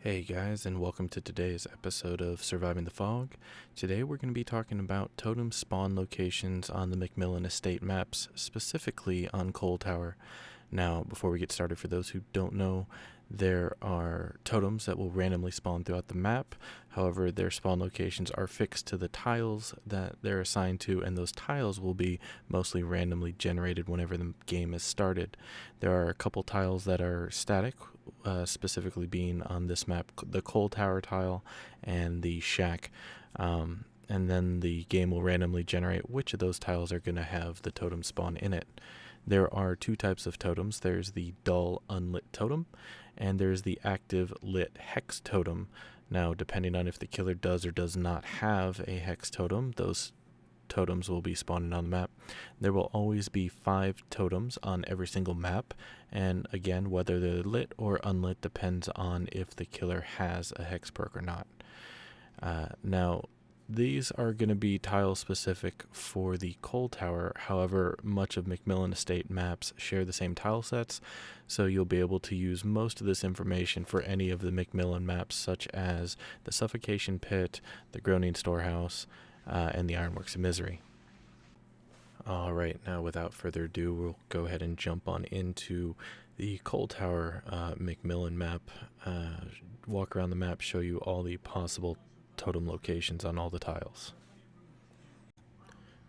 Hey guys, and welcome to today's episode of Surviving the Fog. Today we're going to be talking about totem spawn locations on the MacMillan Estate maps, specifically on Coal Tower. Now, before we get started, for those who don't know, there are totems that will randomly spawn throughout the map. However, their spawn locations are fixed to the tiles that they're assigned to, and those tiles will be mostly randomly generated whenever the game is started. There are a couple tiles that are static, specifically being on this map the Coal Tower tile and the shack. And then the game will randomly generate which of those tiles are going to have the totem spawn in it. There are two types of totems. There's the dull unlit totem, and there's the active lit hex totem. Now, depending on if the killer does or does not have a hex totem, those totems will be spawning on the map. There will always be 5 totems on every single map, and again, whether they're lit or unlit depends on if the killer has a hex perk or not. Now, these are going to be tile specific for the Coal Tower. However, much of MacMillan Estate maps share the same tile sets, so you'll be able to use most of this information for any of the MacMillan maps, such as the Suffocation Pit, the Groaning Storehouse, and the Ironworks of Misery. Alright, now without further ado, we'll go ahead and jump on into the Coal Tower MacMillan map, walk around the map, show you all the possible totem locations on all the tiles.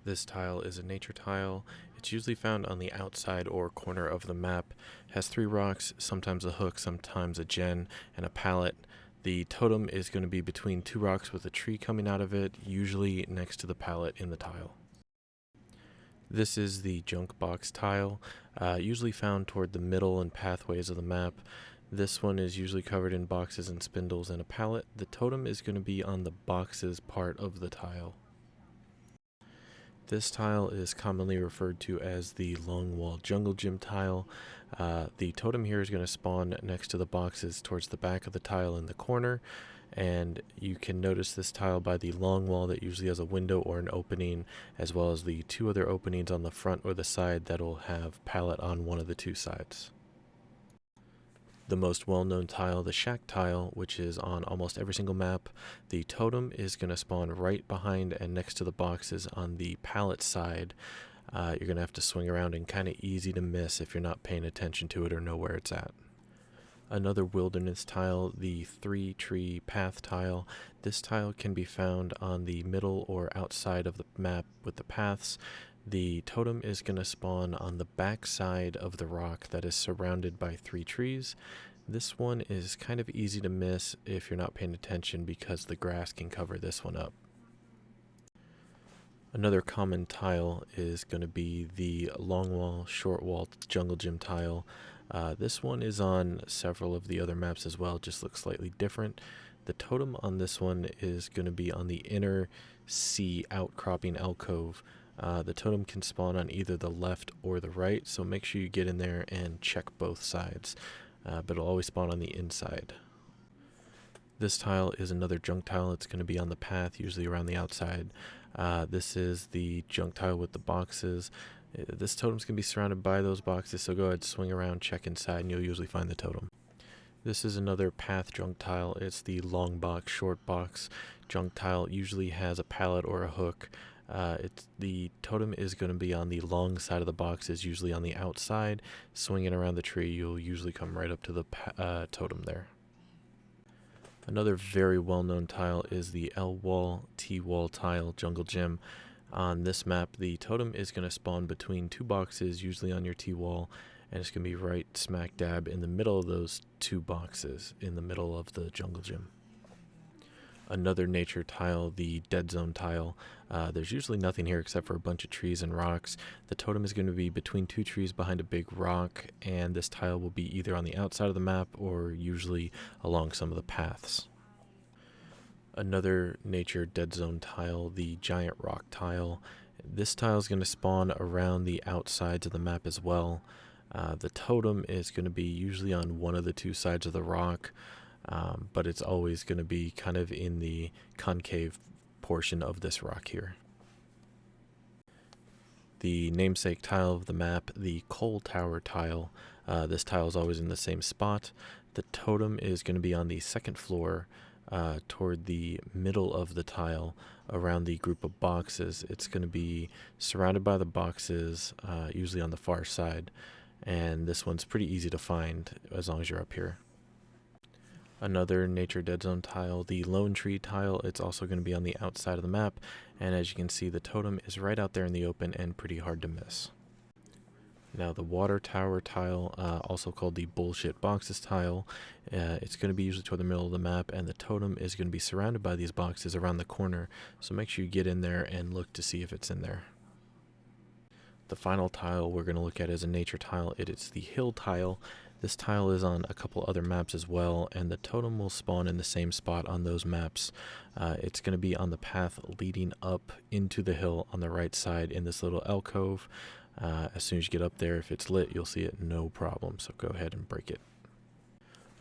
This tile is a nature tile. It's usually found on the outside or corner of the map. It has 3 rocks, sometimes a hook, sometimes a gen, and a pallet. The totem is going to be between 2 rocks with a tree coming out of it, usually next to the pallet in the tile. This is the junk box tile, usually found toward the middle and pathways of the map. This one is usually covered in boxes and spindles and a pallet. The totem is going to be on the boxes part of the tile. This tile is commonly referred to as the long wall jungle gym tile. The totem here is going to spawn next to the boxes towards the back of the tile in the corner, and you can notice this tile by the long wall that usually has a window or an opening, as well as the 2 other openings on the front or the side that will have pallet on one of the 2 sides. The most well-known tile, the shack tile, which is on almost every single map, the totem is going to spawn right behind and next to the boxes on the pallet side. You're going to have to swing around and kind of easy to miss if you're not paying attention to it or know where it's at. Another wilderness tile, the 3-tree path tile. This tile can be found on the middle or outside of the map with the paths. The totem is going to spawn on the back side of the rock that is surrounded by 3 trees. This one is kind of easy to miss if you're not paying attention because the grass can cover this one up. Another common tile is going to be the long wall, short wall jungle gym tile. This one is on several of the other maps as well, just looks slightly different. The totem on this one is going to be on the inner C outcropping alcove. The totem can spawn on either the left or the right, so make sure you get in there and check both sides, but it'll always spawn on the inside. This tile is another junk tile. It's going to be on the path, usually around the outside. This is the junk tile with the boxes. This totem's going to be surrounded by those boxes, so go ahead, swing around, check inside, and you'll usually find the totem. This is another path junk tile. It's the long box, short box junk tile. Usually has a pallet or a hook. The totem is going to be on the long side of the boxes, usually on the outside. Swinging around the tree, you'll usually come right up to the totem there. Another very well-known tile is the L-wall, T-wall tile jungle gym. On this map, the totem is going to spawn between 2 boxes, usually on your T-wall, and it's going to be right smack dab in the middle of those 2 boxes, in the middle of the jungle gym. Another nature tile, the dead zone tile. There's usually nothing here except for a bunch of trees and rocks. The totem is going to be between 2 trees behind a big rock, and this tile will be either on the outside of the map or usually along some of the paths. Another nature dead zone tile, the giant rock tile. This tile is going to spawn around the outsides of the map as well. The totem is going to be usually on one of the 2 sides of the rock. But it's always going to be kind of in the concave portion of this rock here. The namesake tile of the map, the Coal Tower tile. This tile is always in the same spot. The totem is going to be on the second floor toward the middle of the tile around the group of boxes. It's going to be surrounded by the boxes, usually on the far side, and this one's pretty easy to find as long as you're up here. Another nature dead zone tile, the lone tree tile, it's also going to be on the outside of the map, and as you can see, the totem is right out there in the open and pretty hard to miss. Now the water tower tile, also called the bullshit boxes tile, it's going to be usually toward the middle of the map, and the totem is going to be surrounded by these boxes around the corner, so make sure you get in there and look to see if it's in there. The final tile we're going to look at is a nature tile. It is the hill tile. This tile is on a couple other maps as well, and the totem will spawn in the same spot on those maps. It's going to be on the path leading up into the hill on the right side in this little alcove. As soon as you get up there, if it's lit, you'll see it no problem, so go ahead and break it.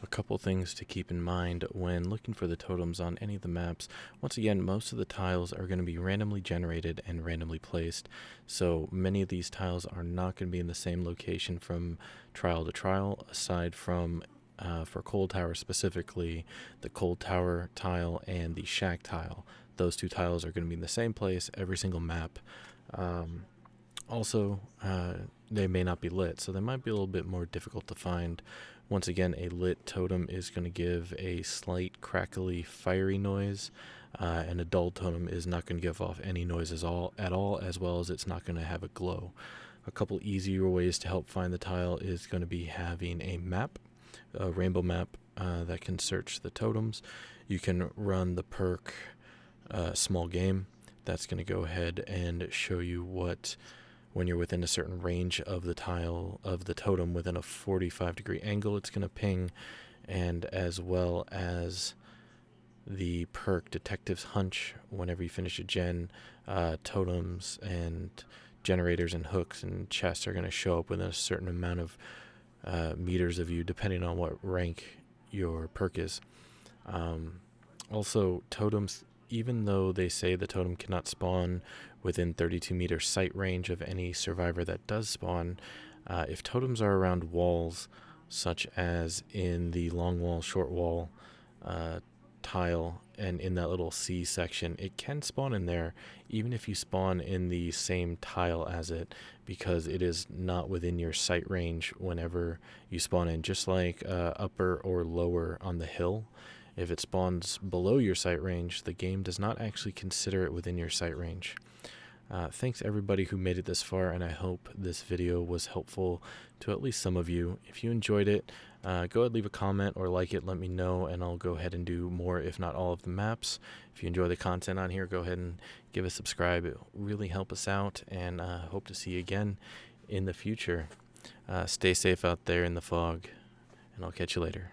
A couple things to keep in mind when looking for the totems on any of the maps. Once again, most of the tiles are going to be randomly generated and randomly placed, so many of these tiles are not going to be in the same location from trial to trial, aside from, for Cold Tower specifically, the Cold Tower tile and the Shack tile. Those two tiles are going to be in the same place every single map. Also, they may not be lit, so they might be a little bit more difficult to find. Once again, a lit totem is going to give a slight crackly, fiery noise, and a dull totem is not going to give off any noise at all, as well as it's not going to have a glow. A couple easier ways to help find the tile is going to be having a map, a rainbow map that can search the totems. You can run the perk small game. That's going to go ahead and show you when you're within a certain range of the tile of the totem within a 45-degree angle, it's going to ping, and as well as the perk Detective's Hunch. Whenever you finish a gen, totems and generators and hooks and chests are going to show up within a certain amount of meters of you, depending on what rank your perk is. Also, totems, even though they say the totem cannot spawn within 32-meter sight range of any survivor that does spawn, if totems are around walls, such as in the long wall, short wall tile, and in that little C section, it can spawn in there, even if you spawn in the same tile as it, because it is not within your sight range whenever you spawn in, just like upper or lower on the hill. If it spawns below your sight range, the game does not actually consider it within your sight range. Thanks everybody who made it this far, and I hope this video was helpful to at least some of you. If you enjoyed it, go ahead, leave a comment or like it, let me know, and I'll go ahead and do more, if not all of the maps. If you enjoy the content on here, go ahead and give a subscribe. It will really help us out, and hope to see you again in the future. Stay safe out there in the fog, and I'll catch you later.